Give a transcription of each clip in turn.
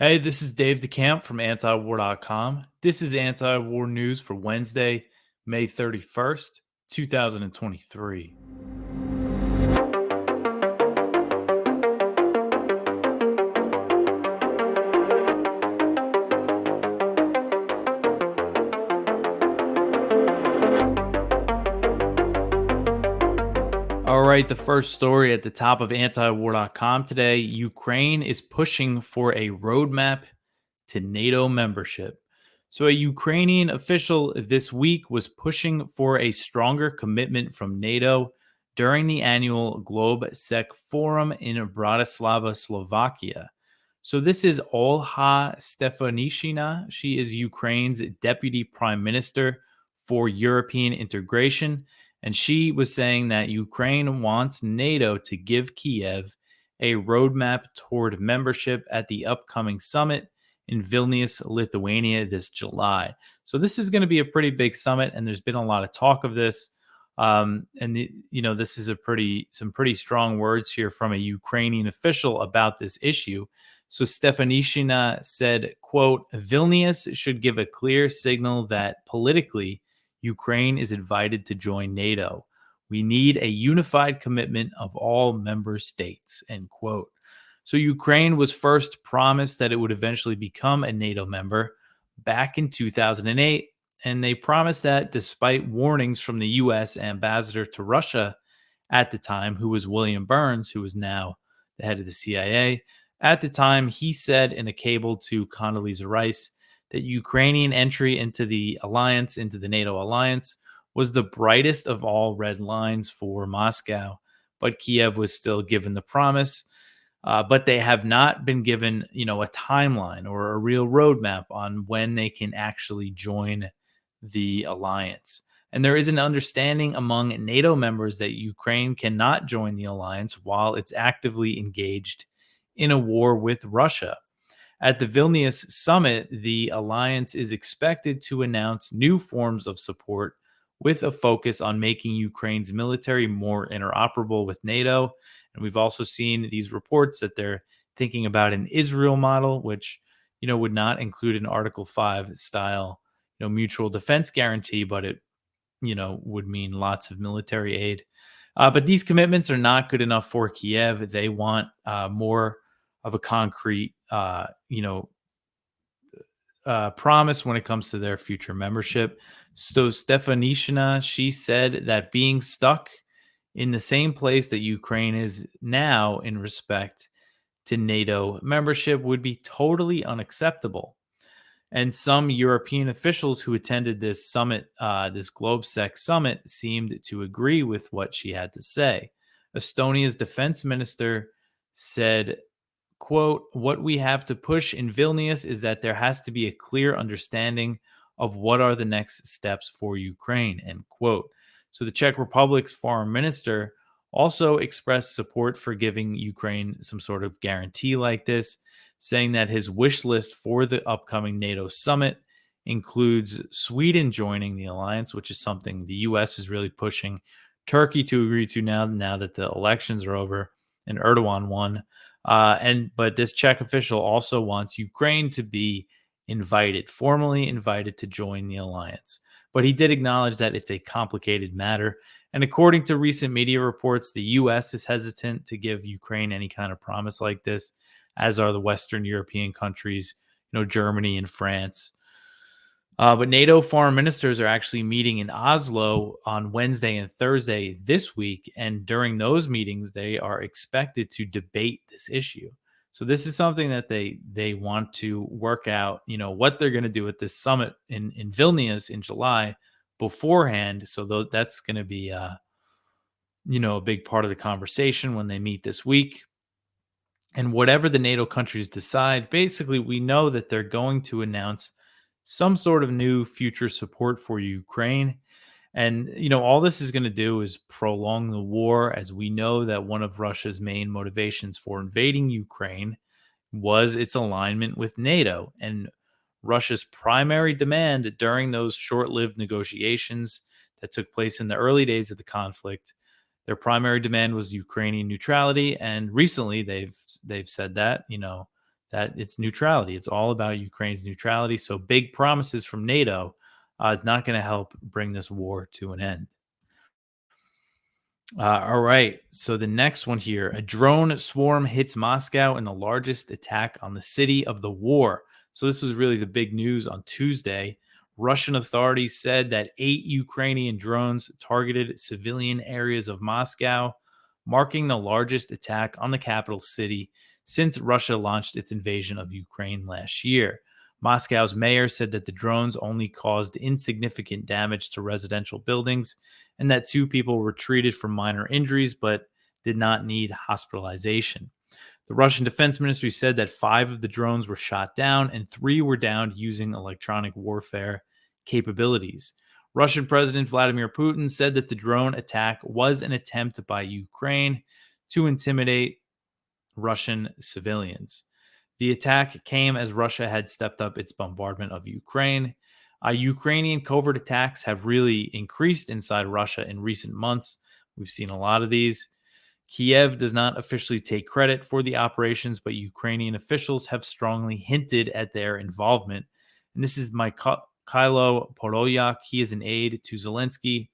Hey, this is Dave DeCamp from antiwar.com. This is anti-war news for Wednesday, May 31st, 2023. All right, the first story at the top of antiwar.com today. Ukraine is pushing for a roadmap to NATO membership. So, a Ukrainian official this week was pushing for a stronger commitment from NATO during the annual GlobeSec Forum in Bratislava, Slovakia. So, this is Olha Stefanishina. She is Ukraine's deputy prime minister for European integration. And she was saying that Ukraine wants NATO to give Kiev a roadmap toward membership at the upcoming summit in Vilnius, Lithuania this July. So this is going to be a pretty big summit, and there's been a lot of talk of this. This is some pretty strong words here from a Ukrainian official about this issue. So Stefanishina said, quote, Vilnius should give a clear signal that politically Ukraine is invited to join NATO. We need a unified commitment of all member states, end quote. So Ukraine was first promised that it would eventually become a NATO member back in 2008. And they promised that despite warnings from the US ambassador to Russia at the time, who was William Burns, who is now the head of the CIA. At the time, he said in a cable to Condoleezza Rice that Ukrainian entry into the alliance, into the NATO alliance, was the brightest of all red lines for Moscow. But Kiev was still given the promise. But they have not been given, a timeline or a real roadmap on when they can actually join the alliance. And there is an understanding among NATO members that Ukraine cannot join the alliance while it's actively engaged in a war with Russia. At the Vilnius summit, the alliance is expected to announce new forms of support with a focus on making Ukraine's military more interoperable with NATO. And we've also seen these reports that they're thinking about an Israel model, which, would not include an Article 5 style, mutual defense guarantee, but it, would mean lots of military aid. But these commitments are not good enough for Kiev. They want more of a concrete, promise when it comes to their future membership. So Stefanishina, she said that being stuck in the same place that Ukraine is now in respect to NATO membership would be totally unacceptable. And some European officials who attended this summit, this GlobeSec summit, seemed to agree with what she had to say. Estonia's defense minister said, quote, what we have to push in Vilnius is that there has to be a clear understanding of what are the next steps for Ukraine, end quote. So the Czech Republic's foreign minister also expressed support for giving Ukraine some sort of guarantee like this, saying that his wish list for the upcoming NATO summit includes Sweden joining the alliance, which is something the US is really pushing Turkey to agree to now that the elections are over and Erdogan won. But this Czech official also wants Ukraine to be formally invited to join the alliance. But he did acknowledge that it's a complicated matter. And according to recent media reports, the US is hesitant to give Ukraine any kind of promise like this, as are the Western European countries, Germany and France. But NATO foreign ministers are actually meeting in Oslo on Wednesday and Thursday this week. And during those meetings, they are expected to debate this issue. So this is something that they want to work out, what they're going to do at this summit in Vilnius in July beforehand. So that's going to be, a big part of the conversation when they meet this week. And whatever the NATO countries decide, basically, we know that they're going to announce some sort of new future support for Ukraine. And, all this is going to do is prolong the war, as we know that one of Russia's main motivations for invading Ukraine was its alignment with NATO. And Russia's primary demand during those short lived negotiations that took place in the early days of the conflict, their primary demand was Ukrainian neutrality. And recently they've said that, that it's neutrality. It's all about Ukraine's neutrality. So big promises from NATO is not going to help bring this war to an end. All right. So the next one here, a drone swarm hits Moscow in the largest attack on the city of the war. So this was really the big news on Tuesday. Russian authorities said that 8 Ukrainian drones targeted civilian areas of Moscow, marking the largest attack on the capital city since Russia launched its invasion of Ukraine last year. Moscow's mayor said that the drones only caused insignificant damage to residential buildings and that 2 people were treated for minor injuries but did not need hospitalization. The Russian Defense Ministry said that 5 of the drones were shot down and 3 were downed using electronic warfare capabilities. Russian President Vladimir Putin said that the drone attack was an attempt by Ukraine to intimidate Russian civilians. The attack came as Russia had stepped up its bombardment of Ukraine. Ukrainian covert attacks have really increased inside Russia in recent months. We've seen a lot of these. Kiev does not officially take credit for the operations, but Ukrainian officials have strongly hinted at their involvement. And this is Mikhailo Podolyak. He is an aide to Zelensky.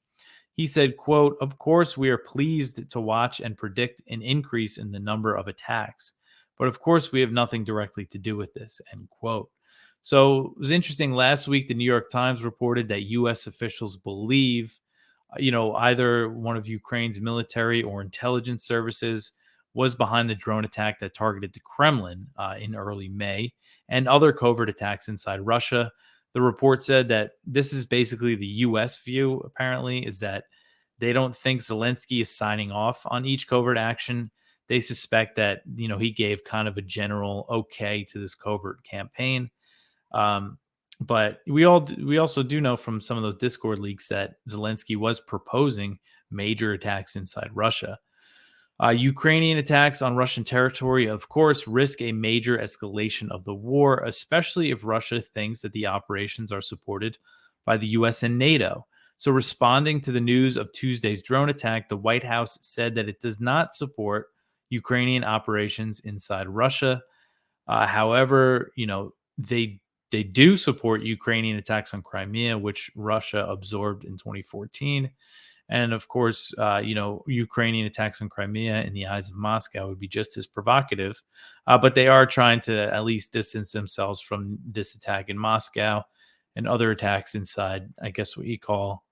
He said, quote, "Of course, we are pleased to watch and predict an increase in the number of attacks. But of course, we have nothing directly to do with this," end quote. So it was interesting. Last week, the New York Times reported that U.S. officials believe, either one of Ukraine's military or intelligence services was behind the drone attack that targeted the Kremlin in early May and other covert attacks inside Russia. The report said that this is basically the U.S. view, apparently, is that they don't think Zelensky is signing off on each covert action. They suspect that, he gave kind of a general okay to this covert campaign. But we also do know from some of those Discord leaks that Zelensky was proposing major attacks inside Russia. Ukrainian attacks on Russian territory, of course, risk a major escalation of the war, especially if Russia thinks that the operations are supported by the U.S. and NATO. So, responding to the news of Tuesday's drone attack, the White House said that it does not support Ukrainian operations inside Russia. However, they do support Ukrainian attacks on Crimea, which Russia absorbed in 2014. And of course, Ukrainian attacks on Crimea in the eyes of Moscow would be just as provocative. But they are trying to at least distance themselves from this attack in Moscow and other attacks inside, I guess, what you call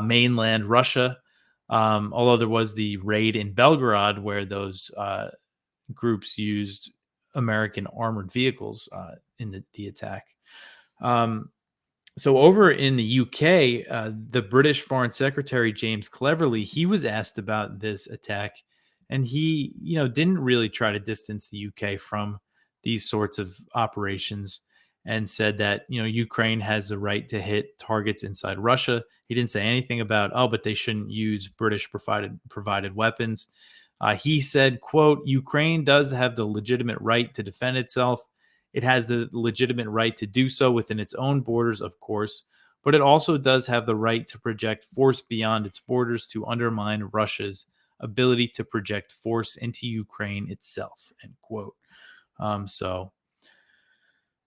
mainland Russia. Although there was the raid in Belgorod where those groups used American armored vehicles in the attack. So over in the UK, the British Foreign Secretary James Cleverly, he was asked about this attack, and he, didn't really try to distance the UK from these sorts of operations, and said that Ukraine has the right to hit targets inside Russia. He didn't say anything about but they shouldn't use British provided weapons. He said, quote, "Ukraine does have the legitimate right to defend itself. It has the legitimate right to do so within its own borders, of course, but it also does have the right to project force beyond its borders to undermine Russia's ability to project force into Ukraine itself," end quote. So,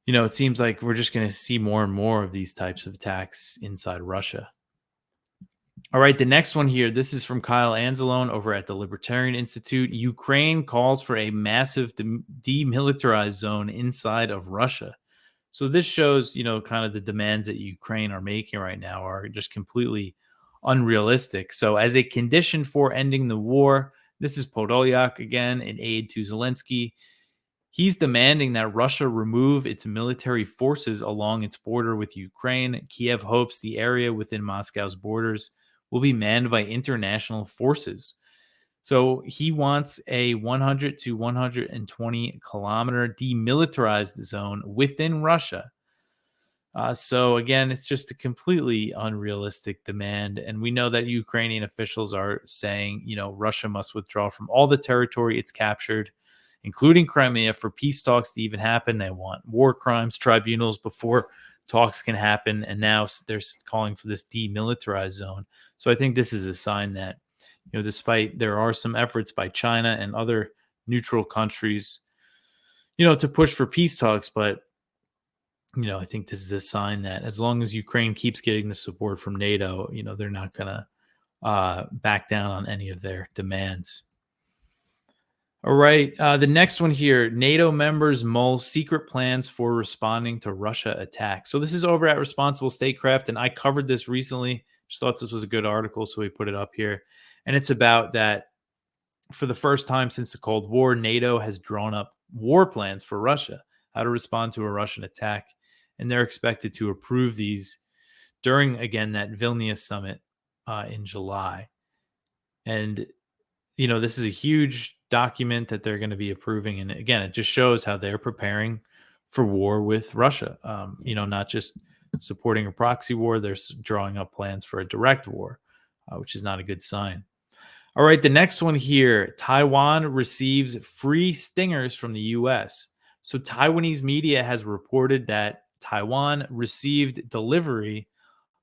it seems like we're just going to see more and more of these types of attacks inside Russia. All right, the next one here, this is from Kyle Anzalone over at the Libertarian Institute. Ukraine calls for a massive demilitarized zone inside of Russia. So this shows, kind of the demands that Ukraine are making right now are just completely unrealistic. So as a condition for ending the war, this is Podolyak again, an aide to Zelensky. He's demanding that Russia remove its military forces along its border with Ukraine. Kiev hopes the area within Moscow's borders will be manned by international forces. So he wants a 100 to 120 kilometer demilitarized zone within Russia. So again, it's just a completely unrealistic demand. And we know that Ukrainian officials are saying, Russia must withdraw from all the territory it's captured, including Crimea, for peace talks to even happen. They want war crimes tribunals before talks can happen. And now they're calling for this demilitarized zone. So I think this is a sign that, despite there are some efforts by China and other neutral countries, to push for peace talks. But I think this is a sign that as long as Ukraine keeps getting the support from NATO, they're not gonna back down on any of their demands. All right. The next one here, NATO members mull secret plans for responding to Russia attacks. So this is over at Responsible Statecraft, and I covered this recently. Just thought this was a good article, so we put it up here. And it's about that for the first time since the Cold War, NATO has drawn up war plans for Russia, how to respond to a Russian attack. And they're expected to approve these during, again, that Vilnius summit in July. And this is a huge document that they're going to be approving. And again, it just shows how they're preparing for war with Russia. Not just supporting a proxy war, they're drawing up plans for a direct war, which is not a good sign. All right, the next one here, Taiwan receives free stingers from the U.S. So Taiwanese media has reported that Taiwan received delivery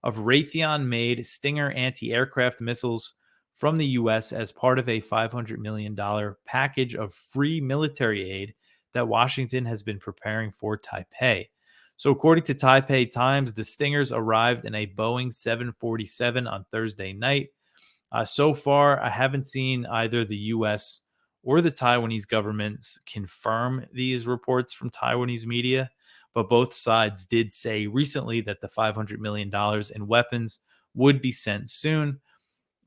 of Raytheon-made Stinger anti-aircraft missiles from the U.S. as part of a $500 million package of free military aid that Washington has been preparing for Taipei. So according to Taipei Times, the Stingers arrived in a Boeing 747 on Thursday night. So far, I haven't seen either the U.S. or the Taiwanese governments confirm these reports from Taiwanese media, but both sides did say recently that the $500 million in weapons would be sent soon.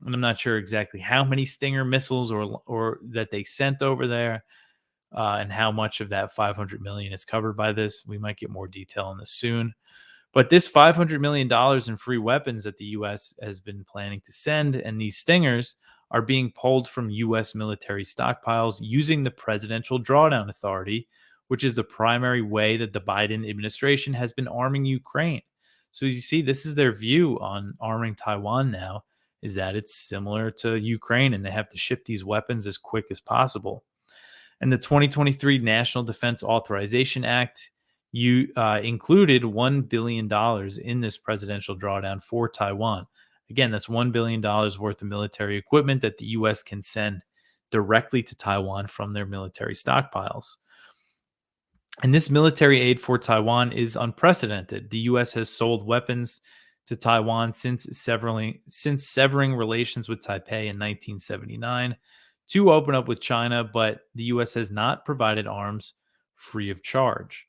And I'm not sure exactly how many Stinger missiles or that they sent over there, and how much of that 500 million is covered by this. We might get more detail on this soon. But this $500 million in free weapons that the U.S. has been planning to send, and these Stingers are being pulled from U.S. military stockpiles using the Presidential Drawdown Authority, which is the primary way that the Biden administration has been arming Ukraine. So as you see, this is their view on arming Taiwan now, is that it's similar to Ukraine and they have to ship these weapons as quick as possible. And the 2023 National Defense Authorization Act included $1 billion in this presidential drawdown for Taiwan. Again, that's $1 billion worth of military equipment that the U.S. can send directly to Taiwan from their military stockpiles. And this military aid for Taiwan is unprecedented. The U.S. has sold weapons to Taiwan since severing relations with Taipei in 1979 to open up with China, but the U.S. has not provided arms free of charge.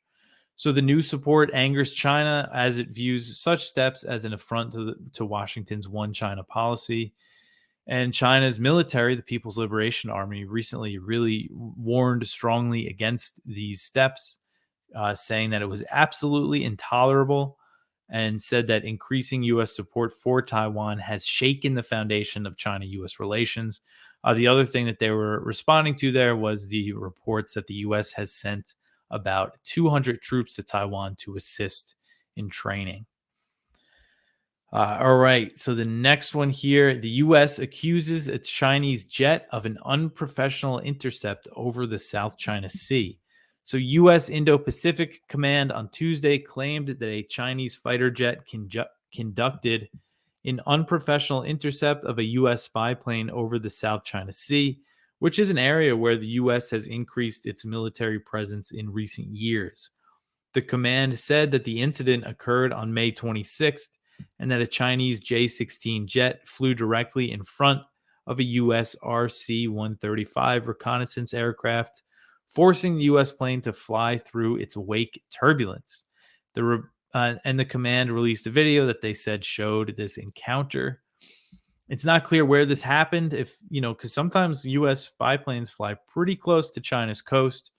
So the new support angers China as it views such steps as an affront to Washington's one China policy. And China's military, the People's Liberation Army, recently really warned strongly against these steps, saying that it was absolutely intolerable, and said that increasing U.S. support for Taiwan has shaken the foundation of China-U.S. relations. The other thing that they were responding to there was the reports that the U.S. has sent about 200 troops to Taiwan to assist in training. All right, so the next one here, the U.S. accuses its Chinese jet of an unprofessional intercept over the South China Sea. So U.S. Indo-Pacific Command on Tuesday claimed that a Chinese fighter jet conducted an unprofessional intercept of a U.S. spy plane over the South China Sea, which is an area where the U.S. has increased its military presence in recent years. The command said that the incident occurred on May 26th and that a Chinese J-16 jet flew directly in front of a U.S. RC-135 reconnaissance aircraft, forcing the U.S. plane to fly through its wake turbulence. And the command released a video that they said showed this encounter. It's not clear where this happened, because sometimes U.S. spy planes fly pretty close to China's coast.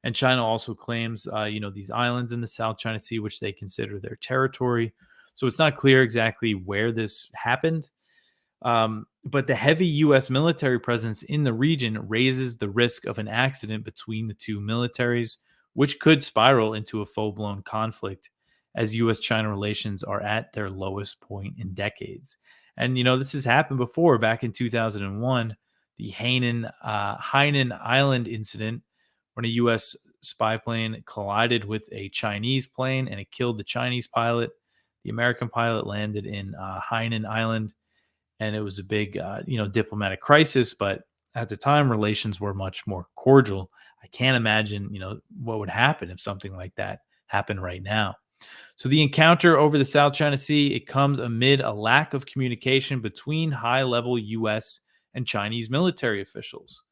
And China also claims, these islands in the South China Sea, which they consider their territory. So it's not clear exactly where this happened. But the heavy U.S. military presence in the region raises the risk of an accident between the two militaries, which could spiral into a full-blown conflict as U.S.-China relations are at their lowest point in decades. And, this has happened before. Back in 2001, the Hainan Island incident, when a U.S. spy plane collided with a Chinese plane and it killed the Chinese pilot. The American pilot landed in Hainan Island, and it was a big, diplomatic crisis. But at the time, relations were much more cordial. I can't imagine, what would happen if something like that happened right now. So the encounter over the South China Sea, it comes amid a lack of communication between high-level US and Chinese military officials.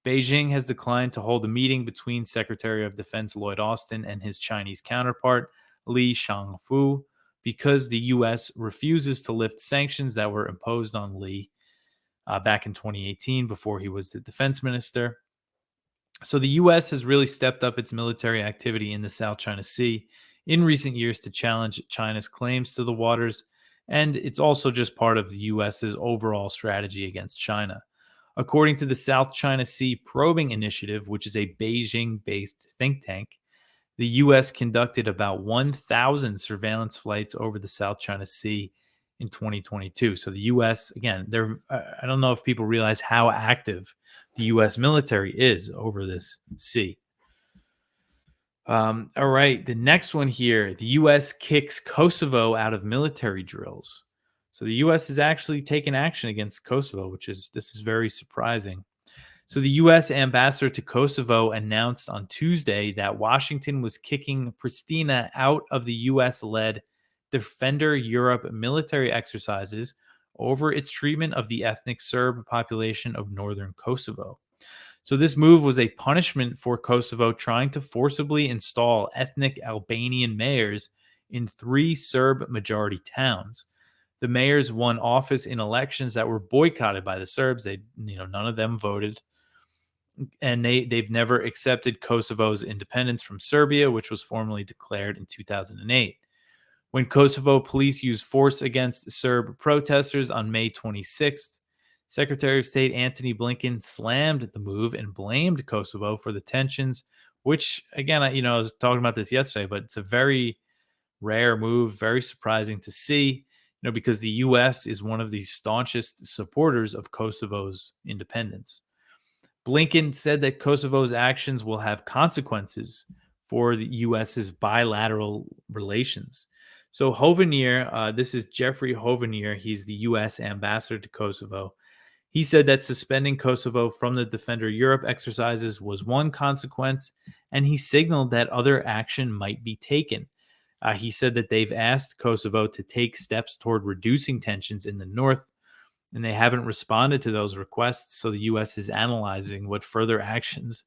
Beijing has declined to hold a meeting between Secretary of Defense Lloyd Austin and his Chinese counterpart, Li Shangfu, because the U.S. refuses to lift sanctions that were imposed on Li back in 2018 before he was the defense minister. So the U.S. has really stepped up its military activity in the South China Sea in recent years to challenge China's claims to the waters, and it's also just part of the U.S.'s overall strategy against China. According to the South China Sea Probing Initiative, which is a Beijing based think tank, the U.S. conducted about 1,000 surveillance flights over the South China Sea in 2022. So the U.S., again, I don't know if people realize how active the U.S. military is over this sea. All right, the next one here, the U.S. kicks Kosovo out of military drills. So the U.S. has actually taken action against Kosovo, this is very surprising. So the U.S. ambassador to Kosovo announced on Tuesday that Washington was kicking Pristina out of the U.S.-led Defender Europe military exercises over its treatment of the ethnic Serb population of northern Kosovo. So this move was a punishment for Kosovo trying to forcibly install ethnic Albanian mayors in 3 Serb majority towns. The mayors won office in elections that were boycotted by the Serbs. None of them voted, and they've never accepted Kosovo's independence from Serbia, which was formally declared in 2008. When Kosovo police used force against Serb protesters on May 26th, Secretary of State Antony Blinken slammed the move and blamed Kosovo for the tensions, which, again, I was talking about this yesterday, but it's a very rare move, very surprising to see, because the U.S. is one of the staunchest supporters of Kosovo's independence. Blinken said that Kosovo's actions will have consequences for the U.S.'s bilateral relations. So Hovenier, this is Jeffrey Hovenier. He's the U.S. ambassador to Kosovo. He said that suspending Kosovo from the Defender Europe exercises was one consequence, and he signaled that other action might be taken. He said that they've asked Kosovo to take steps toward reducing tensions in the north, and they haven't responded to those requests, so the U.S. is analyzing what further actions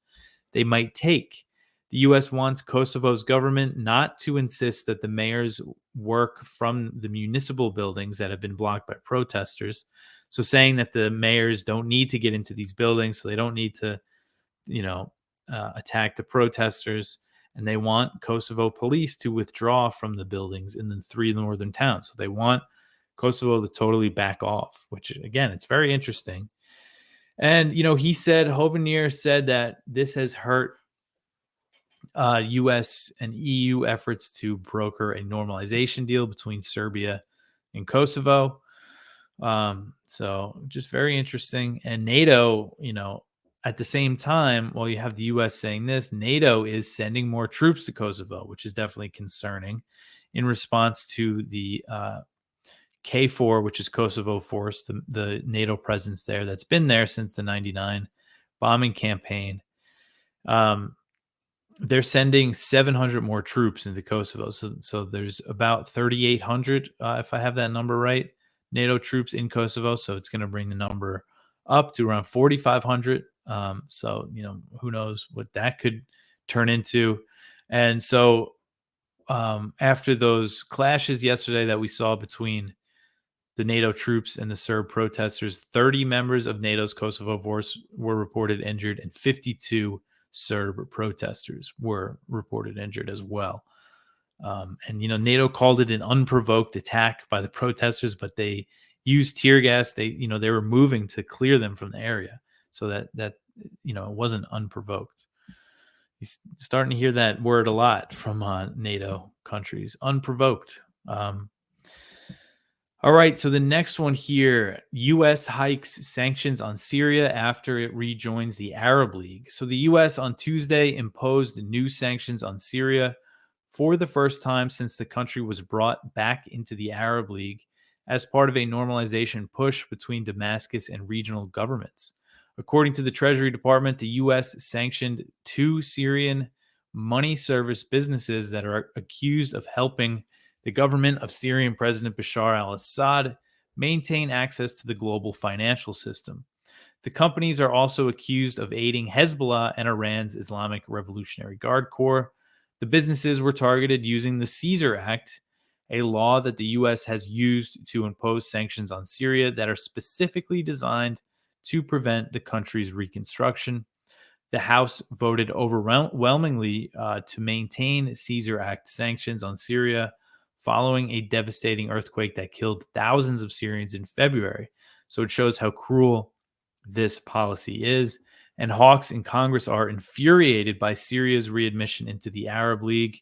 they might take. The U.S. wants Kosovo's government not to insist that the mayors work from the municipal buildings that have been blocked by protesters. So saying that the mayors don't need to get into these buildings, so they don't need to, attack the protesters. And they want Kosovo police to withdraw from the buildings in the 3 northern towns. So they want Kosovo to totally back off, which, again, it's very interesting. And, Hovenier said that this has hurt U.S. and EU efforts to broker a normalization deal between Serbia and Kosovo. So just very interesting. And NATO, at the same time, while you have the U.S. saying this, NATO is sending more troops to Kosovo, which is definitely concerning in response to the KFOR, which is Kosovo Force, the NATO presence there that's been there since the 99 bombing campaign. They're sending 700 more troops into Kosovo. So there's about 3,800, if I have that number right, NATO troops in Kosovo. So it's going to bring the number up to around 4,500. So, who knows what that could turn into. And so after those clashes yesterday that we saw between the NATO troops and the Serb protesters, 30 members of NATO's Kosovo force were reported injured, and 52 Serb protesters were reported injured as well. And NATO called it an unprovoked attack by the protesters, but they used tear gas. They were moving to clear them from the area, so that it wasn't unprovoked. He's starting to hear that word a lot from NATO countries, unprovoked. All right, so the next one here, U.S. hikes sanctions on Syria after it rejoins the Arab League. So the U.S. on Tuesday imposed new sanctions on Syria for the first time since the country was brought back into the Arab League as part of a normalization push between Damascus and regional governments. According to the Treasury Department, the U.S. sanctioned two Syrian money service businesses that are accused of helping the government of Syrian President Bashar al Assad maintain access to the global financial system. The companies are also accused of aiding Hezbollah and Iran's Islamic Revolutionary Guard Corps. The businesses were targeted using the Caesar Act, a law that the U.S. has used to impose sanctions on Syria that are specifically designed to prevent the country's reconstruction. The House voted overwhelmingly to maintain Caesar Act sanctions on Syria following a devastating earthquake that killed thousands of Syrians in February. So it shows how cruel this policy is. And hawks in Congress are infuriated by Syria's readmission into the Arab League.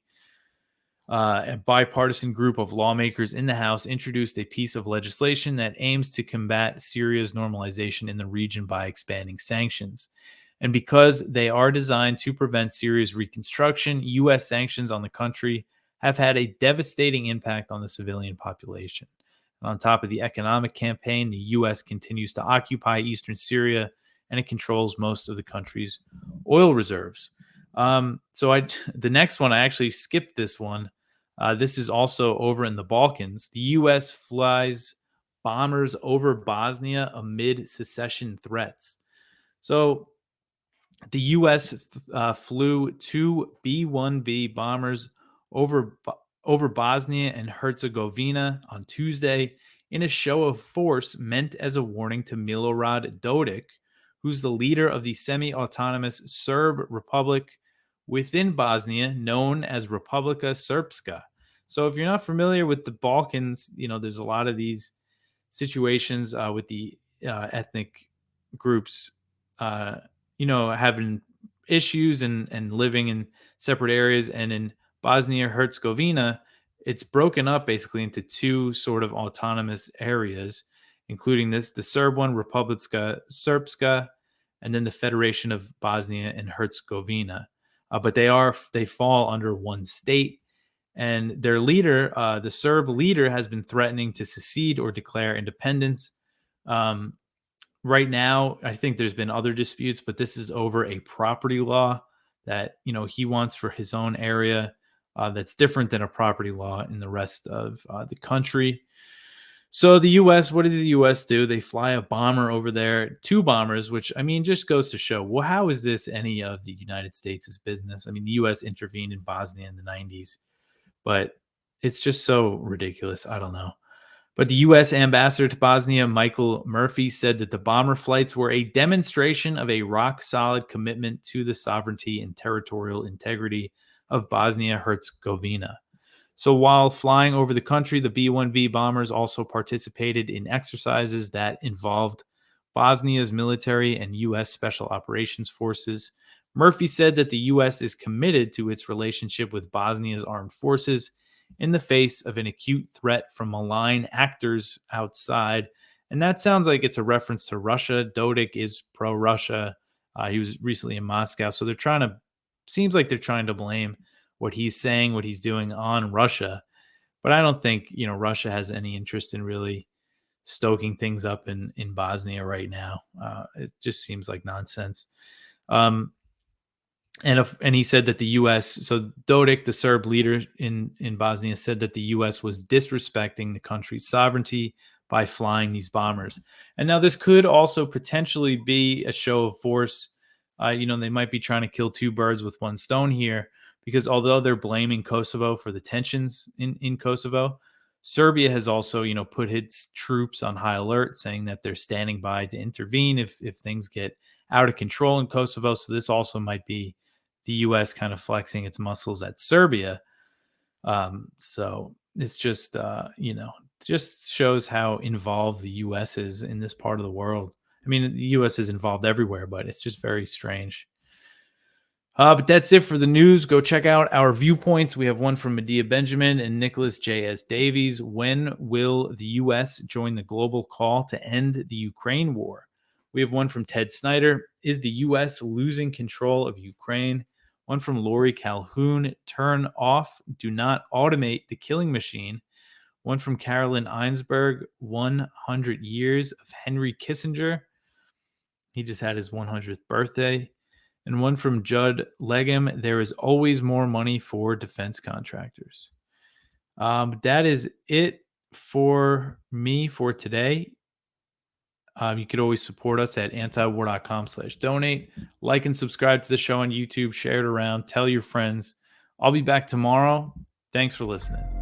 A bipartisan group of lawmakers in the House introduced a piece of legislation that aims to combat Syria's normalization in the region by expanding sanctions. And because they are designed to prevent Syria's reconstruction, U.S. sanctions on the country have had a devastating impact on the civilian population. And on top of the economic campaign, the U.S. continues to occupy eastern Syria, and it controls most of the country's oil reserves. The next one, I actually skipped this one. This is also over in the Balkans. The U.S. flies bombers over Bosnia amid secession threats. So the U.S. Flew two B-1B bombers over Bosnia and Herzegovina on Tuesday in a show of force meant as a warning to Milorad Dodik, who's the leader of the semi-autonomous Serb Republic within Bosnia known as Republika Srpska. So if you're not familiar with the Balkans, there's a lot of these situations with the ethnic groups, having issues and living in separate areas. And in Bosnia Herzegovina, it's broken up basically into two sort of autonomous areas, including the Serb one, Republika Srpska, and then the Federation of Bosnia and Herzegovina. But they fall under one state, and their leader, the Serb leader, has been threatening to secede or declare independence. Right now, I think there's been other disputes, but this is over a property law that he wants for his own area. That's different than a property law in the rest of the country. So the U.S., what does the U.S. do? They fly a bomber over there, two bombers, which, just goes to show, well, how is this any of the United States' business? The U.S. intervened in Bosnia in the 90s, but it's just so ridiculous. I don't know. But the U.S. ambassador to Bosnia, Michael Murphy, said that the bomber flights were a demonstration of a rock-solid commitment to the sovereignty and territorial integrity of Bosnia-Herzegovina. So while flying over the country, the B-1B bombers also participated in exercises that involved Bosnia's military and U.S. Special Operations Forces. Murphy said that the U.S. is committed to its relationship with Bosnia's armed forces in the face of an acute threat from malign actors outside. And that sounds like it's a reference to Russia. Dodik is pro-Russia. He was recently in Moscow. So seems like they're trying to blame what he's saying, what he's doing on Russia. But I don't think, Russia has any interest in really stoking things up in Bosnia right now. It just seems like nonsense. And he said that the U.S., so Dodik, the Serb leader in Bosnia, said that the U.S. was disrespecting the country's sovereignty by flying these bombers. And now this could also potentially be a show of force. They might be trying to kill two birds with one stone here, because although they're blaming Kosovo for the tensions in Kosovo, Serbia has also, put its troops on high alert, saying that they're standing by to intervene if things get out of control in Kosovo. So this also might be the U.S. kind of flexing its muscles at Serbia. So it's just, just shows how involved the U.S. is in this part of the world. The U.S. is involved everywhere, but it's just very strange. But that's it for the news. Go check out our viewpoints. We have one from Medea Benjamin and Nicholas J.S. Davies. When will the U.S. join the global call to end the Ukraine war? We have one from Ted Snyder. Is the U.S. losing control of Ukraine? One from Lori Calhoun. Turn off. Do not automate the killing machine. One from Carolyn Einsberg. 100 years of Henry Kissinger. He just had his 100th birthday. And one from Judd Legum. There is always more money for defense contractors. That is it for me for today. You could always support us at antiwar.com/donate. Like and subscribe to the show on YouTube. Share it around. Tell your friends. I'll be back tomorrow. Thanks for listening.